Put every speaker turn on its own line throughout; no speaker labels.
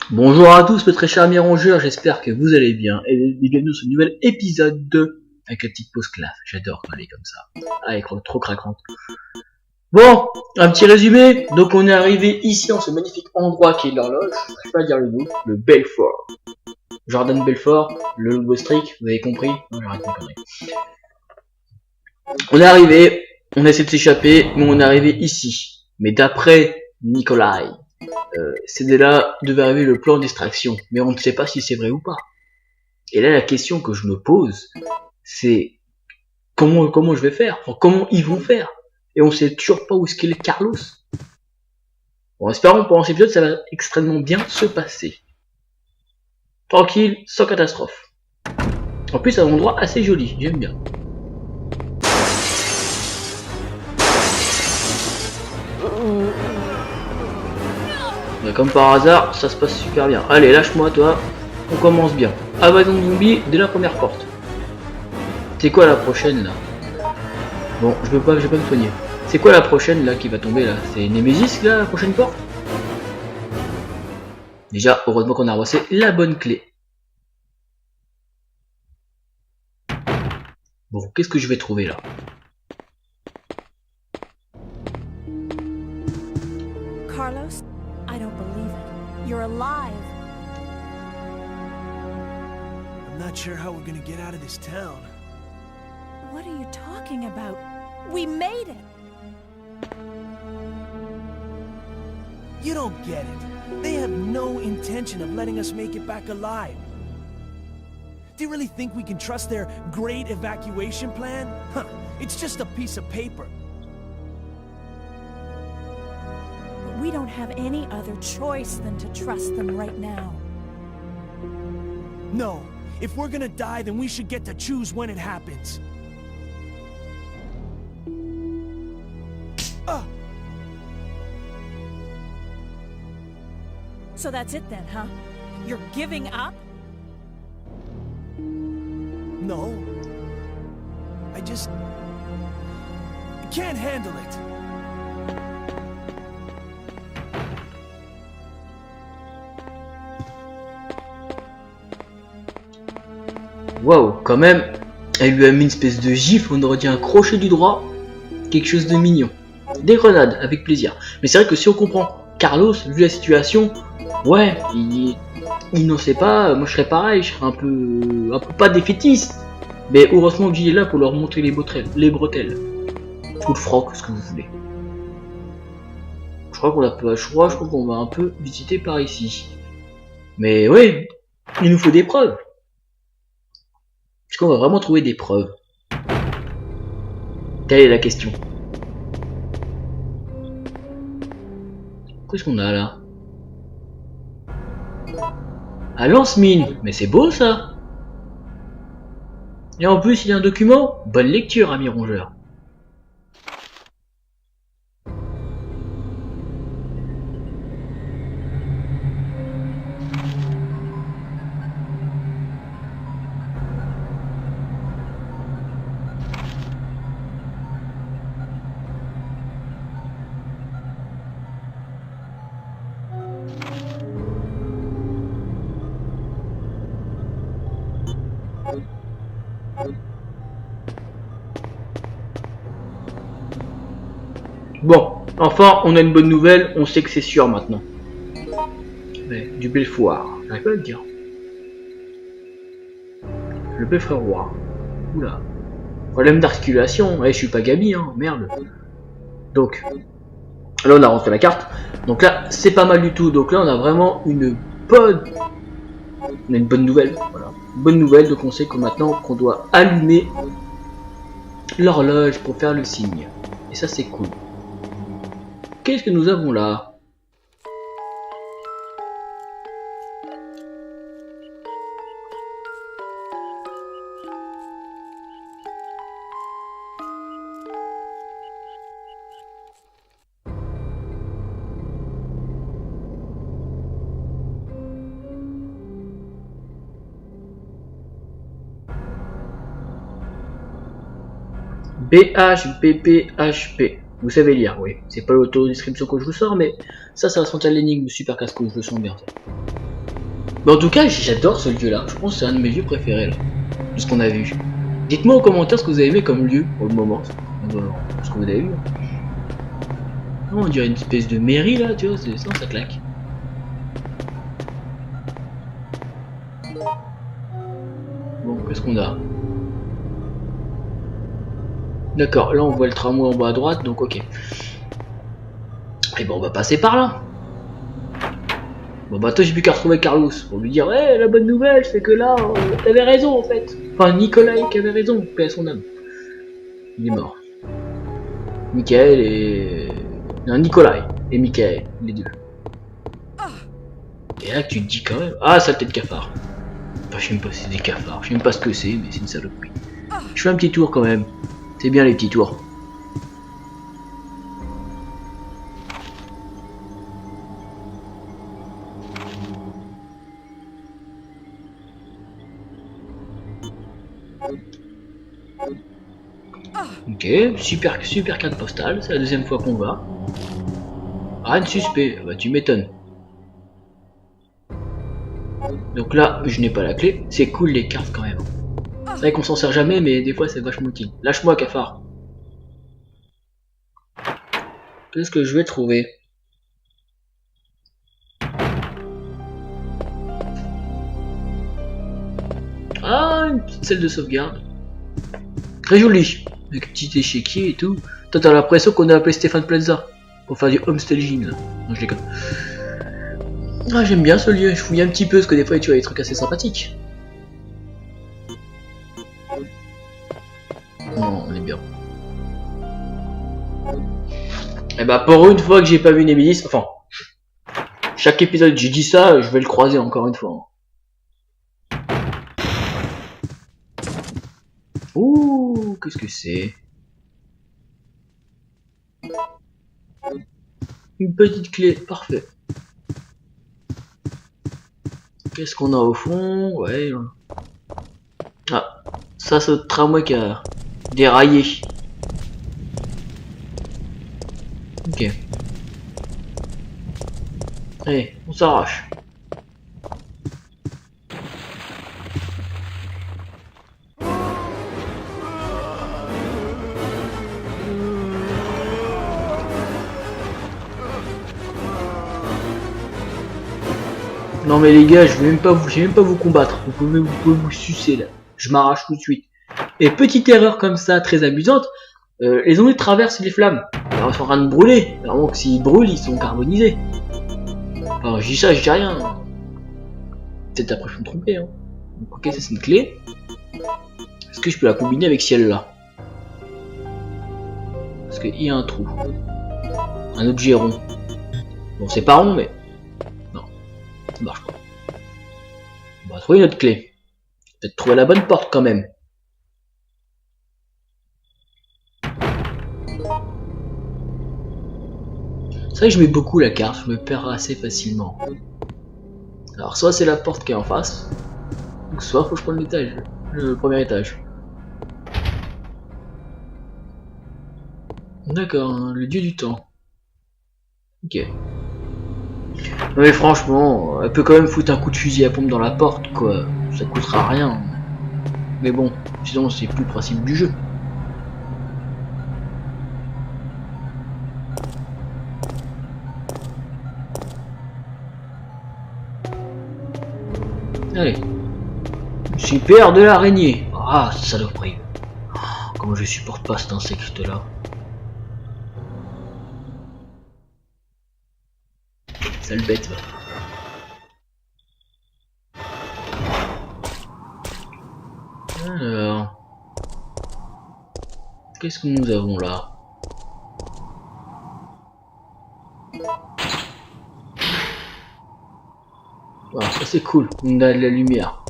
Bonjour à tous mes très chers amis rongeurs, j'espère que vous allez bien et bienvenue sur ce nouvel épisode 2 avec la petite pause classe. J'adore quand elle est comme ça. Ah, elle est trop craquante. Bon, un petit résumé. Donc on est arrivé ici en ce magnifique endroit qui est l'horloge. Je vais pas dire le nom, le Belfort. Jordan Belfort, le Westwick, vous avez compris? Non, j'arrête mes conneries. On est arrivé, on a essayé de s'échapper, mais on est arrivé ici. Mais d'après Nikolai, c'est de là devait arriver le plan d'extraction, mais on ne sait pas si c'est vrai ou pas. Et là, la question que je me pose, c'est comment je vais faire, enfin, comment ils vont faire. Et on sait toujours pas où est-ce qu'il est Carlos. Bon, espérons pendant cet épisode, ça va extrêmement bien se passer. Tranquille, sans catastrophe. En plus, c'est un endroit assez joli, j'aime bien. Mais comme par hasard, ça se passe super bien. Allez, lâche-moi toi, on commence bien. Invasion de zombies dès la première porte. C'est quoi la prochaine là? Bon, je vais pas me soigner. C'est quoi la prochaine là qui va tomber là? C'est Nemesis là, la prochaine porte? Déjà, heureusement qu'on a ramassé la bonne clé. Bon, qu'est-ce que je vais trouver là?
Carlos, I don't believe it. You're alive.
I'm not sure how we're gonna get out of this town.
What are you talking about? We made it.
You don't get it. They have no intention of letting us make it back alive. Do you really think we can trust their great evacuation plan? Huh, it's just a piece of paper.
But we don't have any other choice than to trust them right now.
No, if we're gonna die, then we should get to choose when it happens.
So that's it then, huh? You're giving up?
No. I can't handle it.
Waouh, quand même, elle lui a mis une espèce de gifle, on aurait dit un crochet du droit, quelque chose de mignon. Des grenades, avec plaisir. Mais c'est vrai que si on comprend Carlos, vu la situation, ouais, il n'en sait pas, moi je serais pareil, je serais un peu pas défaitiste. Mais heureusement que est là pour leur montrer les bretelles. Ou le froc, ce que vous voulez. Je crois qu'on a pas le choix, je crois qu'on va un peu visiter par ici. Mais ouais, il nous faut des preuves. Est-ce qu'on va vraiment trouver des preuves? Telle est la question. Qu'est-ce qu'on a là? Un lance-mine, mais c'est beau ça. Et en plus il y a un document. Bonne lecture, ami rongeur. Bon, enfin, on a une bonne nouvelle, on sait que c'est sûr maintenant. Mais, du Belfort, j'arrive pas à le dire. Le Belfort. Oula. Problème d'articulation, je suis pas Gabi, hein, merde. Donc, là on a rentré la carte. Donc là, c'est pas mal du tout. Donc là, on a vraiment une bonne nouvelle. Voilà. Une bonne nouvelle, donc on sait que maintenant qu'on doit allumer l'horloge pour faire le signe. Et ça, c'est cool. Qu'est-ce que nous avons là? BHBPHP. Vous savez lire, oui. C'est pas l'auto-description que je vous sors, mais ça va sentir l'énigme super casse-cou, je le sens bien. Ça. Mais en tout cas, j'adore ce lieu-là. Je pense que c'est un de mes lieux préférés, là. De ce qu'on a vu. Dites-moi en commentaire ce que vous avez aimé comme lieu, pour le moment. Ce que vous avez vu. On dirait une espèce de mairie, là, tu vois, ça claque. Bon, qu'est-ce qu'on a? D'accord, là on voit le tramway en bas à droite, donc ok. Et bon, on va passer par là. Bon bah toi j'ai plus qu'à retrouver Carlos pour lui dire hey, la bonne nouvelle c'est que là t'avais raison en fait. Enfin Nicolas qui avait raison, paix à son âme. Il est mort. Michael et... Non, Nicolas et Michael, les deux. Et là tu te dis quand même... Ah saleté de cafard. Enfin je sais même pas si c'est des cafards, je sais même pas ce que c'est mais c'est une saloperie. Je fais un petit tour quand même. C'est bien les petits tours. Ok, super carte postale, c'est la deuxième fois qu'on va. Rien de suspect, bah tu m'étonnes. Donc là, je n'ai pas la clé, c'est cool les cartes quand même. C'est vrai qu'on s'en sert jamais, mais des fois c'est vachement utile. Lâche-moi cafard. Qu'est-ce que je vais trouver? Ah, une petite salle de sauvegarde. Très jolie. Avec un petit échiquier et tout. Toi, t'as l'impression qu'on a appelé Stéphane Plaza. Pour faire du homestaging, là. Non, je déconne. Ah, j'aime bien ce lieu. Je fouille un petit peu, parce que des fois, tu vois des trucs assez sympathiques. Non, on est bien. Et bah, pour une fois que j'ai pas vu Némélis, enfin... Chaque épisode, j'ai dit ça, je vais le croiser encore une fois. Ouh, qu'est-ce que c'est? Une petite clé, parfait. Qu'est-ce qu'on a au fond? Ouais. Ah, ça c'est le tramway qui a déraillé. Ok. Allez, on s'arrache. Non mais les gars, je vais même pas vous combattre. Vous pouvez vous sucer là. Je m'arrache tout de suite. Et petite erreur comme ça, très amusante, les zombies traversent les flammes. Alors, ils sont en train de brûler. Alors que s'ils brûlent, ils sont carbonisés. Enfin, je dis ça, je dis rien. Peut-être après je me tromper. Hein. Donc, ok, ça c'est une clé. Est-ce que je peux la combiner avec celle-là? Parce qu'il y a un trou. Un objet rond. Bon, c'est pas rond, mais... Non, ça marche pas. On va trouver notre clé. Peut-être trouver la bonne porte quand même. C'est vrai que je mets beaucoup la carte, je me perds assez facilement. Alors soit c'est la porte qui est en face, ou soit faut que je prenne l'étage, le premier étage. D'accord, hein, le dieu du temps. Ok. Non mais franchement, elle peut quand même foutre un coup de fusil à pompe dans la porte, quoi. Ça coûtera rien. Mais bon, sinon c'est plus le principe du jeu. Allez. Super de l'araignée. Ah, saloperie. Oh, comment je supporte pas cet insecte là. Sale bête va. Alors. Qu'est-ce que nous avons là? Voilà, ça c'est cool, on a de la lumière.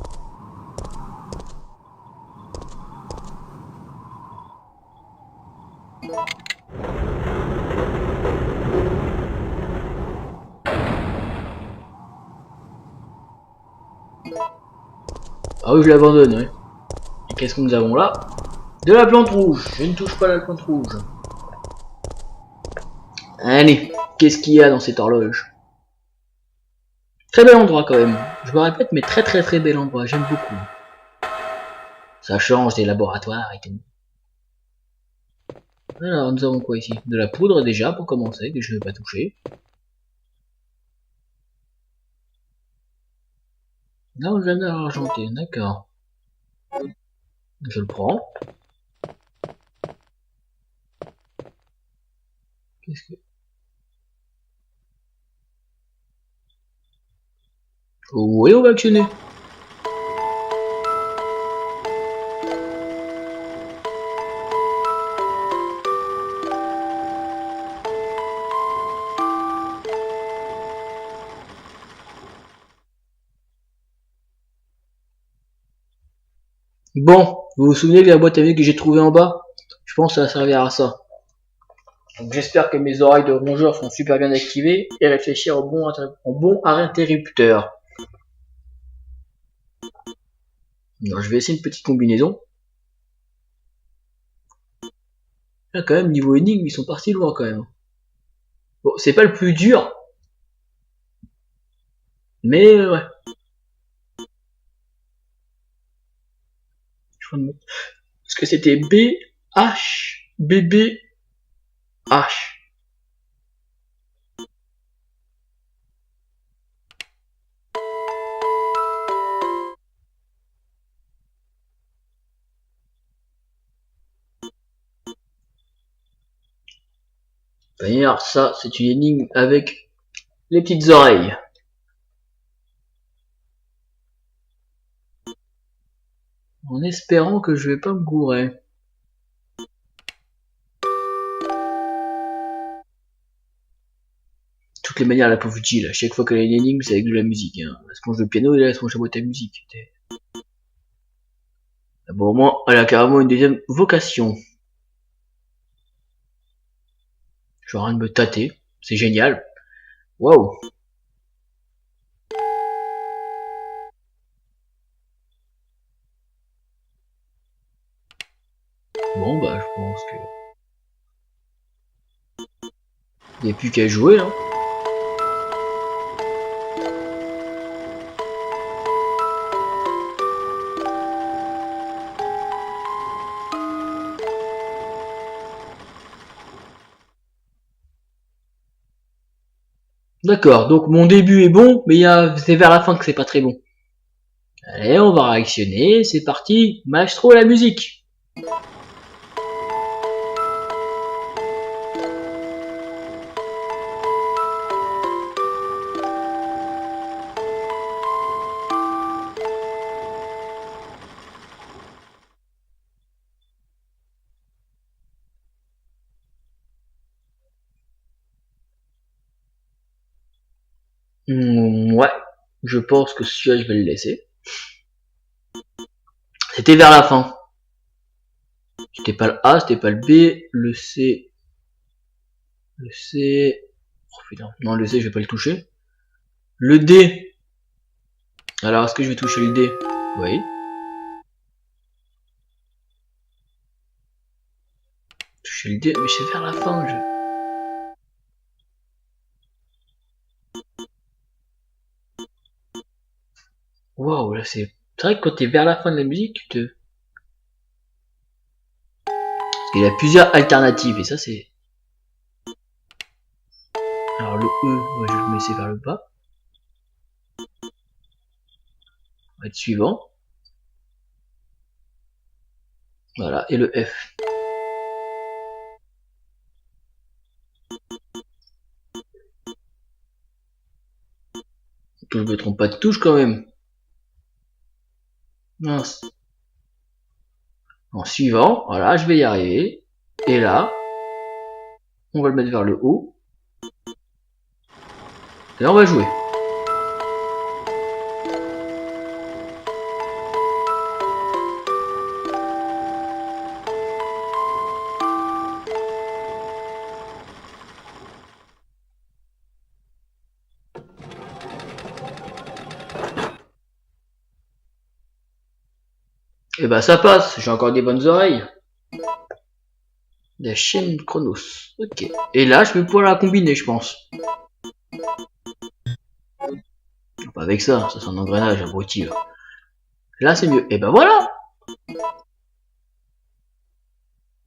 Ah oui, je l'abandonne, oui. Et qu'est-ce que nous avons là? De la plante rouge. Je ne touche pas la plante rouge. Allez, qu'est-ce qu'il y a dans cette horloge? Très bel endroit quand même. Je me répète, mais très bel endroit. J'aime beaucoup. Ça change des laboratoires et tout. Alors, nous avons quoi ici? De la poudre déjà, pour commencer, que je ne vais pas toucher. Là, on vient d'argenter, d'accord. Je le prends. Qu'est-ce que... Oui, on va actionner. Bon, vous vous souvenez de la boîte à musique que j'ai trouvée en bas? Je pense que ça va servir à ça. Donc j'espère que mes oreilles de rongeur sont super bien activées et réfléchir au bon interrupteur. Alors, je vais essayer une petite combinaison. Là quand même, niveau énigme, ils sont partis loin quand même. Bon, c'est pas le plus dur. Mais ouais. Parce que c'était B, H, BB, H. D'ailleurs, ça, c'est une énigme avec les petites oreilles. En espérant que je vais pas me gourer. De toutes les manières, la pauvre Jill, à chaque fois qu'elle a une énigme, c'est avec de la musique. Hein. Elle se mange le piano et là, elle se mange la boîte à musique. Bon, au moins, elle a carrément une deuxième vocation. Je suis en train de me tâter. C'est génial. Waouh. Bon, bah, je pense que... il n'y a plus qu'à jouer, là. D'accord, donc mon début est bon, mais c'est vers la fin que c'est pas très bon. Allez, on va réactionner, c'est parti, maestro la musique. Ouais, je pense que celui-là je vais le laisser. C'était vers la fin. C'était pas le A, c'était pas le B, le C. Le C. Oh putain, non, le C je vais pas le toucher. Le D. Alors est-ce que je vais toucher le D? Oui. Toucher le D, mais c'est vers la fin. Waouh, là c'est vrai que quand t'es vers la fin de la musique, tu te... Parce qu'il y a plusieurs alternatives, et ça c'est... Alors le E, ouais, je vais le laisser vers le bas. On va être suivant. Voilà, et le F. Que je me trompe pas de touche quand même. Mince. En suivant, voilà, je vais y arriver. Et là, on va le mettre vers le haut. Et là, on va jouer. Et bah ça passe, j'ai encore des bonnes oreilles. La chaîne Chronos. Ok. Et là, je vais pouvoir la combiner, je pense. Pas avec ça, ça c'est un engrenage abruti là. Là c'est mieux. Et ben voilà.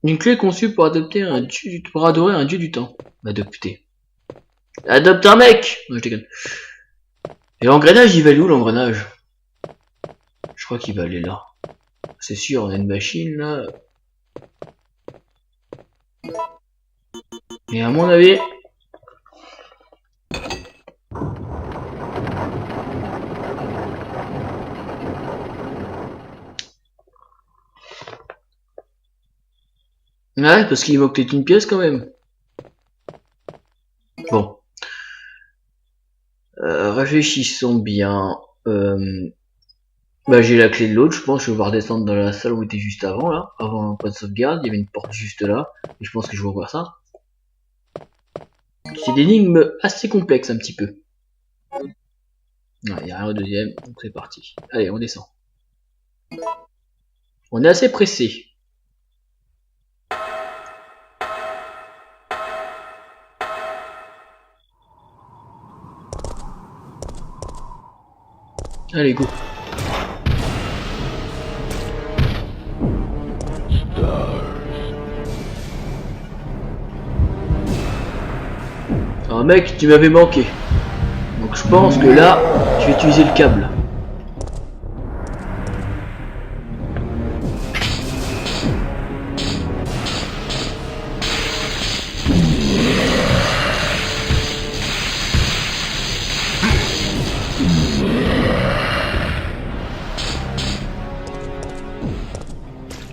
Une clé conçue pour adopter un dieu, pour adorer un dieu du temps. Adopter. Adopte un mec. Non, je déconne. Et l'engrenage, il va aller où l'engrenage? Je crois qu'il va aller là. C'est sûr, on a une machine là. Et à mon avis... Ouais, parce qu'il manque peut-être une pièce quand même. Bon. Réfléchissons bien. Bah j'ai la clé de l'autre, je pense que je vais devoir descendre dans la salle où on était juste avant là. Avant le point de sauvegarde, il y avait une porte juste là. Et je pense que je vais ouvrir ça. C'est des énigmes assez complexes un petit peu. Il n'y a rien au deuxième, donc c'est parti. Allez, on descend. On est assez pressé. Allez, go. Alors mec, tu m'avais manqué. Donc je pense que là, je vais utiliser le câble.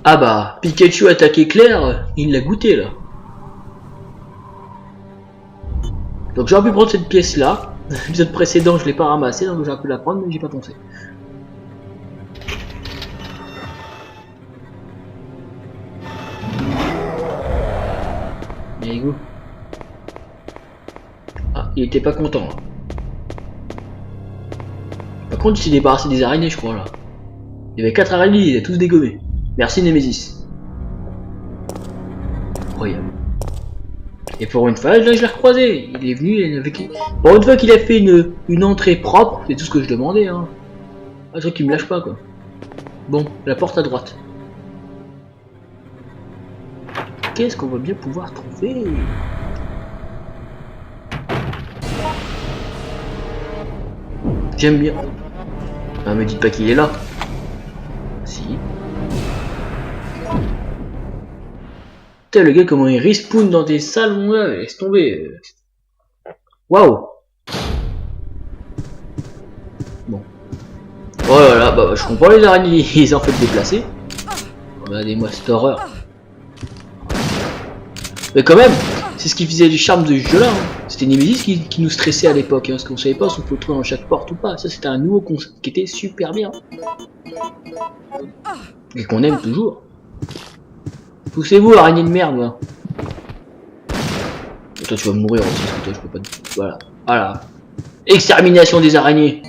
Ah bah, Pikachu attaqué Claire, il l'a goûté là. Donc j'aurais pu prendre cette pièce là. L'épisode précédent je l'ai pas ramassé, donc j'aurais pu la prendre mais j'ai pas pensé. Allez go. Ah, il était pas content là. Par contre il s'est débarrassé des araignées je crois là. Il y avait 4 araignées, il les a tous dégommés. Merci Nemesis. Incroyable. Et pour une fois, là je l'ai recroisé. Il est venu avec... Pour une fois qu'il a fait une entrée propre, c'est tout ce que je demandais. Hein. Un truc qui me lâche pas quoi. Bon, la porte à droite. Qu'est-ce qu'on va bien pouvoir trouver? J'aime bien. Ah, me dites pas qu'il est là. Si. Putain, le gars, comment il respawn dans des salles, mon gars, laisse tomber. Waouh. Bon. Oh là là, bah, je comprends les araignées, ils en fait déplacer. Regardez-moi cette horreur. Mais quand même, c'est ce qui faisait du charme de ce jeu-là. Hein. C'était Nemesis qui nous stressait à l'époque, hein, parce qu'on savait pas si on pouvait le trouver dans chaque porte ou pas. Ça, c'était un nouveau concept qui était super bien. Et qu'on aime toujours. Poussez-vous, araignée de merde, là. Et toi, tu vas mourir aussi, parce que toi, je peux pas... Voilà. Voilà. Extermination des araignées.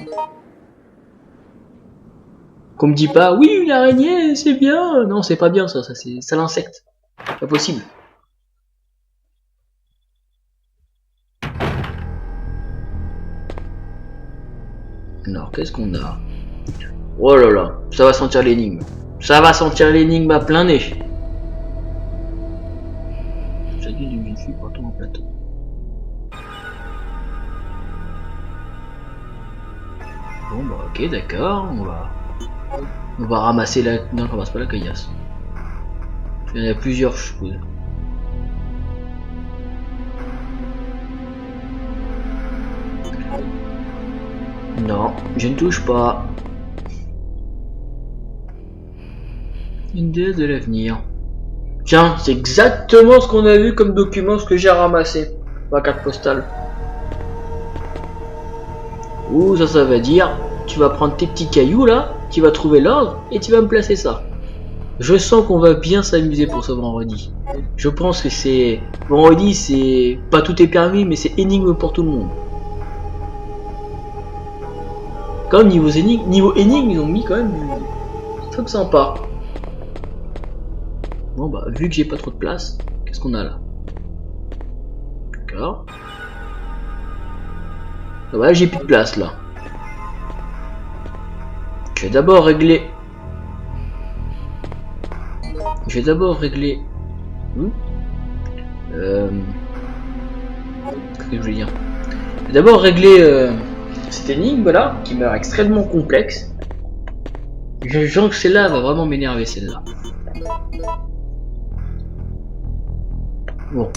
Qu'on me dit pas, oui, une araignée, c'est bien. Non, c'est pas bien, ça c'est ça l'insecte. Pas possible. Alors, qu'est-ce qu'on a? Oh là là, ça va sentir l'énigme. Ça va sentir l'énigme à plein nez. Ça dit d'une jeune fille portant un plateau. Bon bah ok, d'accord, on va ramasser la... Non, on ramasse pas la caillasse. Il y en a plusieurs, je suppose. Non, je ne touche pas. Une déesse de l'avenir. Tiens, c'est exactement ce qu'on a vu comme document, ce que j'ai ramassé. Ma carte postale. Ouh, ça va dire, tu vas prendre tes petits cailloux là, tu vas trouver l'ordre et tu vas me placer ça. Je sens qu'on va bien s'amuser pour ce vendredi. Je pense que c'est... Vendredi, c'est... Pas tout est permis, mais c'est énigme pour tout le monde. Comme niveau énigme, ils ont mis quand même des trucs sympas. Bon bah, vu que j'ai pas trop de place, qu'est-ce qu'on a là? D'accord. Ah bah, j'ai plus de place là. Je vais d'abord régler... Je vais d'abord régler... Qu'est-ce que je voulais dire? Je vais d'abord régler cette énigme là, qui m'a l'air extrêmement complexe. Je sens que celle-là va vraiment m'énerver, celle-là. Bon.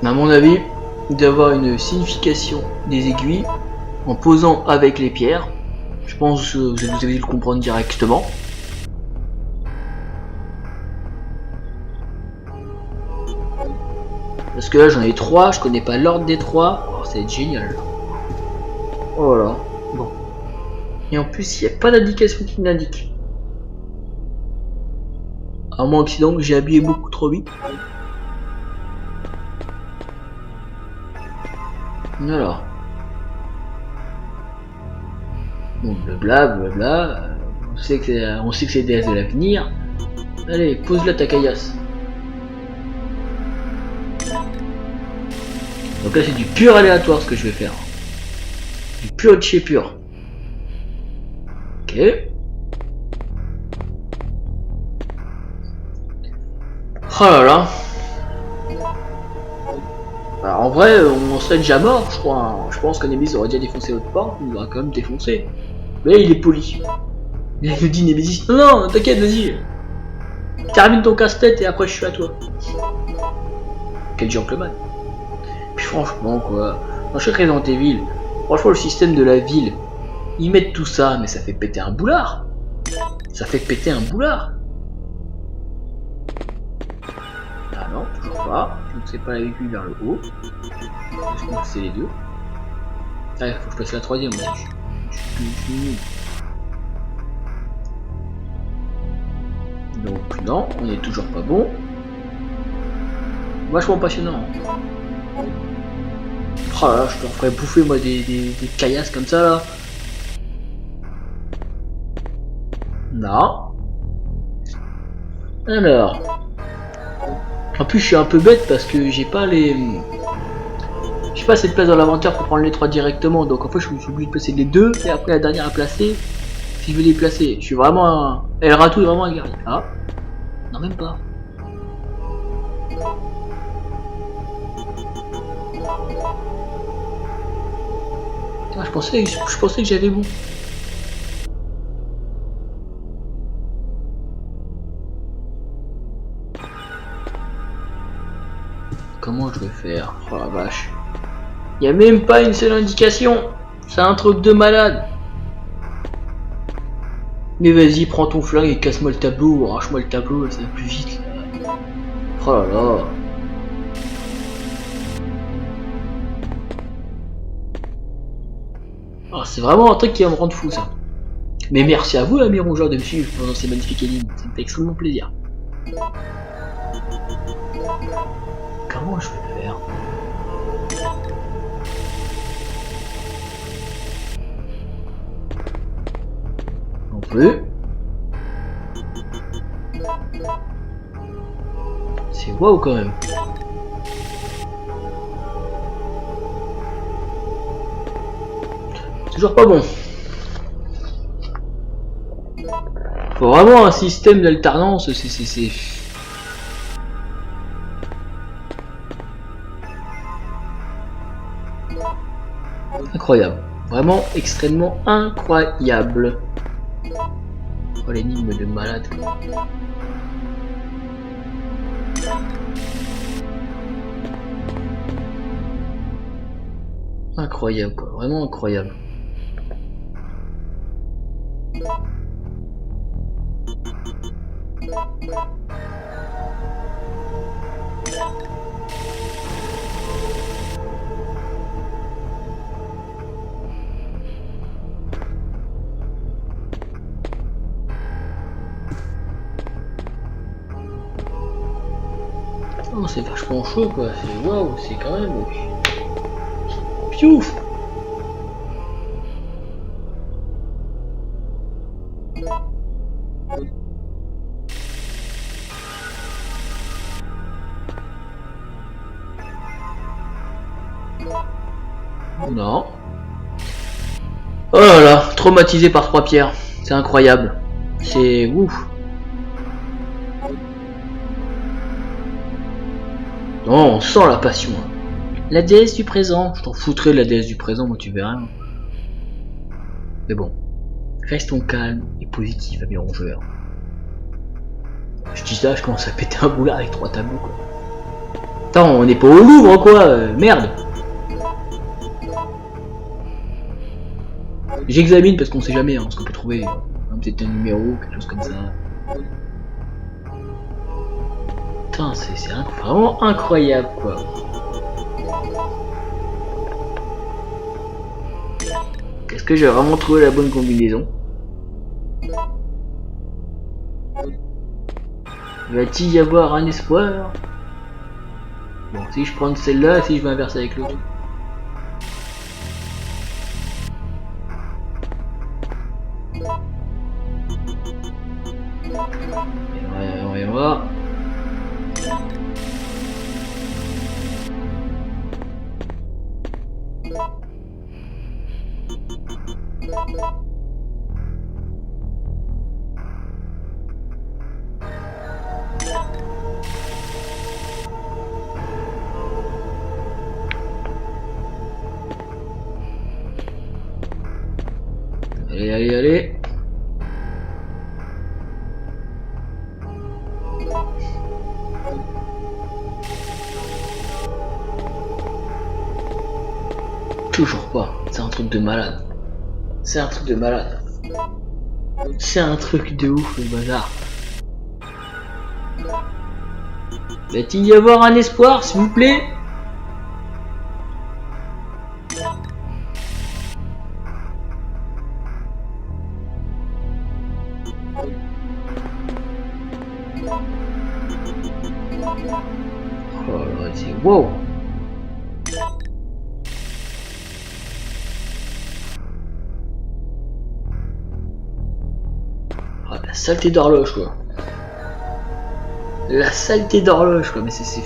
À mon avis, il doit y avoir une signification des aiguilles en posant avec les pierres. Je pense que vous avez dû le comprendre directement. Parce que là j'en ai 3, je connais pas l'ordre des 3. Oh, ça va être génial. Voilà. Bon. Et en plus, il n'y a pas d'indication qui m'indique. À moins que donc j'ai habillé beaucoup trop vite. Alors. Bon, blabla. On sait que c'est des déesses de l'avenir. Allez, pose-la ta caillasse. Donc là c'est du pur aléatoire ce que je vais faire. Du pur de chez pur. Ok. Oh là là. Alors, en vrai, on serait déjà mort, je crois. Hein. Je pense qu'Anémis aurait déjà défoncé l'autre porte, il aurait quand même défoncé. Mais il est poli. Il me dit Némésis, non, t'inquiète, vas-y. Termine ton casse-tête et après je suis à toi. Quel gentleman. Puis franchement, quoi, dans chaque Resident Evil, franchement, le système de la ville, ils mettent tout ça, mais ça fait péter un boulard. Ça fait péter un boulard. Ah non, toujours pas. Donc c'est pas la véhicule vers le haut. Je pense que c'est les deux. Ah, faut que je passe la troisième aussi. Je suis nul. Donc non, on est toujours pas bon. Vachement passionnant. Oh là, je te ferais bouffer moi des caillasses comme ça là. Non. Alors. En plus je suis un peu bête parce que j'ai pas les... J'ai pas assez de place dans l'inventaire pour prendre les 3 directement. Donc en fait je suis obligé de placer les 2 et après la dernière à placer. Si je veux les placer. Je suis vraiment un... El Ratou est vraiment un guerrier. Ah. Non même pas. Ah, je pensais que j'avais bon. Comment je vais faire? Oh la vache. Y a même pas une seule indication. C'est un truc de malade. Mais vas-y, prends ton flingue et casse-moi le tableau. Arrache-moi le tableau, ça va plus vite. Oh là là. Oh, c'est vraiment un truc qui va me rendre fou ça. Mais merci à vous l'ami rongeur de me suivre pendant ces magnifiques énigmes. Ça me fait extrêmement plaisir. Comment je vais le faire? Non plus. C'est waouh quand même. Toujours pas bon. Faut vraiment un système d'alternance, c'est... Incroyable. Vraiment extrêmement incroyable. Oh l'énigme de malade. Incroyable quoi, vraiment incroyable. Oh, c'est vachement chaud quoi, c'est waouh, c'est quand même... Piouf. Non. Oh là là, traumatisé par 3 pierres. C'est incroyable. C'est ouf. Non, on sent la passion. Hein. La déesse du présent. Je t'en foutrais de la déesse du présent, moi tu verras. Mais bon. Restons calmes et positifs, amis rongeurs. Je dis ça, je commence à péter un boulard avec 3 tableaux quoi. Attends, on n'est pas au Louvre quoi, merde. J'examine parce qu'on sait jamais hein, ce qu'on peut trouver. Peut-être un numéro, quelque chose comme ça. Putain, c'est vraiment incroyable quoi. Est-ce que j'ai vraiment trouvé la bonne combinaison? Va-t-il y avoir un espoir? Bon, si je prends celle-là, si je vais inverser avec l'autre. Et on va. Allez, allez, allez. Toujours pas. C'est un truc de malade. C'est un truc de malade. C'est un truc de ouf le bazar. Va-t-il y avoir un espoir s'il vous plaît? Oh là, c'est wow. Oh, la saleté d'horloge quoi. La saleté d'horloge quoi, mais c'est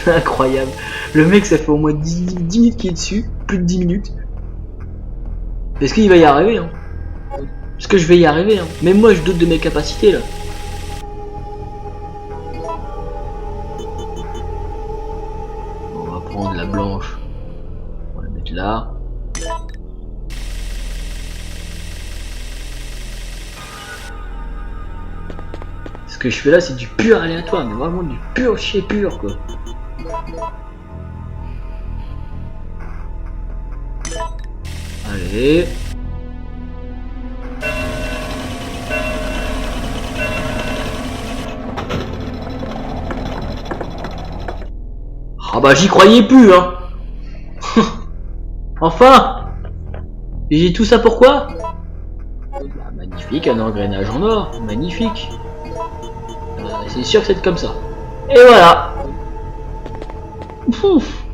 incroyable. Le mec ça fait au moins 10 minutes qu'il est dessus, plus de 10 minutes. Est-ce qu'il va y arriver hein? Est-ce que je vais y arriver hein? Même moi je doute de mes capacités là. On va prendre la blanche. On va la mettre là. Ce que je fais là c'est du pur aléatoire, mais vraiment du pur chez pur quoi. Allez. Ah bah j'y croyais plus hein. Enfin. Et j'ai tout ça pourquoi? Bah, magnifique, un engrenage en or, magnifique. C'est sûr que c'est comme ça. Et voilà. Ouf.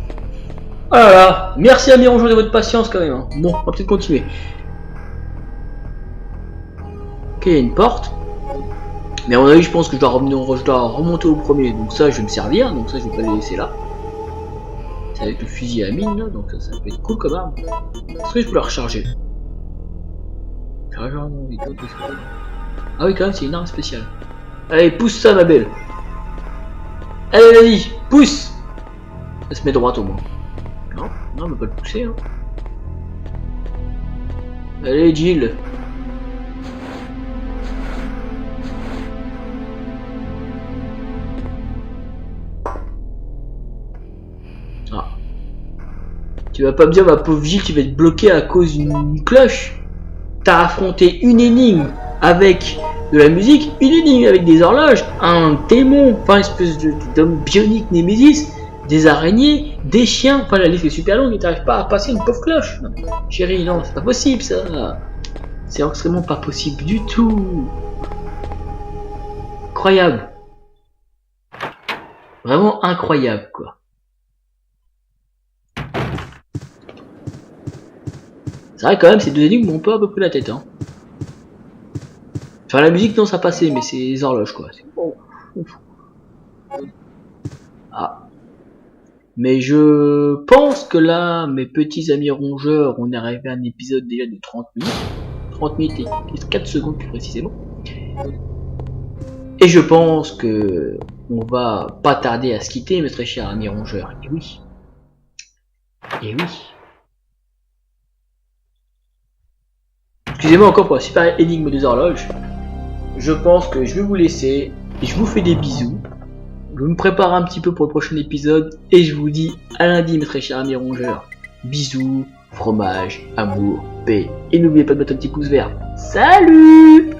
Voilà. Merci à mes rongeurs de votre patience quand même. Hein. Bon, on va peut-être continuer. Ok, il y a une porte. Mais à mon avis, je pense que je dois remonter au premier. Donc ça, je vais me servir. Donc ça, je vais pas les laisser là. C'est avec le fusil à mine, là, donc ça peut être cool comme arme. Est-ce que je peux la recharger? Ah oui, quand même, c'est une arme spéciale. Allez, pousse ça, ma belle. Allez, vas-y, pousse. Elle se met droite au moins. Non, non, on va pas le pousser. Hein. Allez, Jill. Ah. Tu vas pas me dire, ma pauvre Jill, tu vas être bloqué à cause d'une cloche. T'as affronté une énigme avec de la musique, une énigme avec des horloges, un démon, enfin une espèce d'homme bionique Némésis, des araignées, des chiens, enfin la liste est super longue et t'arrives pas à passer une pauvre cloche. Non, chérie, non, c'est pas possible ça. C'est extrêmement pas possible du tout. Incroyable. Vraiment incroyable quoi. C'est vrai quand même, ces deux énigmes m'ont pas à peu près la tête hein. Enfin la musique non ça passait mais c'est les horloges quoi. Oh. Ah. Mais je pense que là, mes petits amis rongeurs, on est arrivé à un épisode déjà de 30 minutes. 30 minutes et 4 secondes plus précisément. Et je pense que on va pas tarder à se quitter, mes très chers amis rongeurs. Et oui. Et oui. Excusez-moi encore pour la super énigme des horloges. Je pense que je vais vous laisser. Et je vous fais des bisous. Je me prépare un petit peu pour le prochain épisode. Et je vous dis à lundi, mes très chers amis rongeurs. Bisous, fromage, amour, paix. Et n'oubliez pas de mettre un petit pouce vert. Salut!